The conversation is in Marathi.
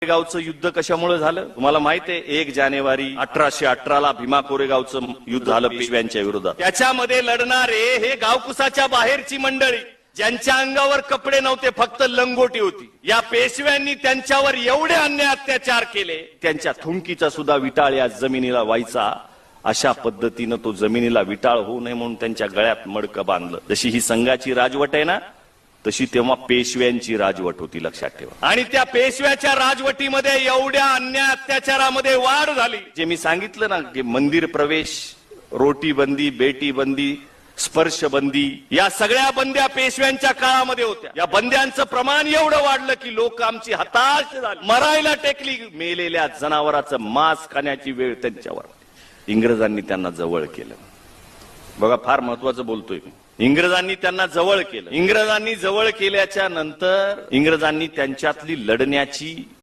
कोरेगावचं युद्ध कशामुळे झालं तुम्हाला माहिती आहे? 1 जानेवारी 1818 भीमा कोरेगावचं युद्ध झालं पेशव्यांच्या विरोधात. त्याच्यामध्ये लढणारे हे गावकुसाच्या बाहेरची मंडळी, ज्यांच्या अंगावर कपडे नव्हते, फक्त लंगोटी होती. या पेशव्यांनी त्यांच्यावर एवढे अन्याय अत्याचार केले, त्यांच्या थुंकीचा सुद्धा विटाळ या जमिनीला व्हायचा. अशा पद्धतीनं तो जमिनीला विटाळ होऊ नये म्हणून त्यांच्या गळ्यात मडकं बांधलं. जशी ही संघाची राजवट आहे ना, तशी तेव्हा पेशव्यांची राजवट होती, लक्षात ठेवा. आणि त्या पेशव्याच्या राजवटीमध्ये एवढ्या अन्याय अत्याचारामध्ये वाढ झाली, जे मी सांगितलं ना, की मंदिर प्रवेश, रोटी बंदी, बेटी बंदी, स्पर्श बंदी, या सगळ्या बंद्या पेशव्यांच्या काळामध्ये होत्या. या बंद्यांचं प्रमाण एवढं वाढलं की लोक आमची हताश झाली, मरायला टेकली. मेलेल्या जनावराचं मांस खाण्याची वेळ त्यांच्यावर. इंग्रजांनी त्यांना जवळ केलं. बघा, फार महत्वाचं बोलतोय मी. इंग्रजांनी त्यांना जवळ केलं. इंग्रजांनी जवळ केल्याच्या नंतर इंग्रजांनी त्यांच्यातली लढण्याची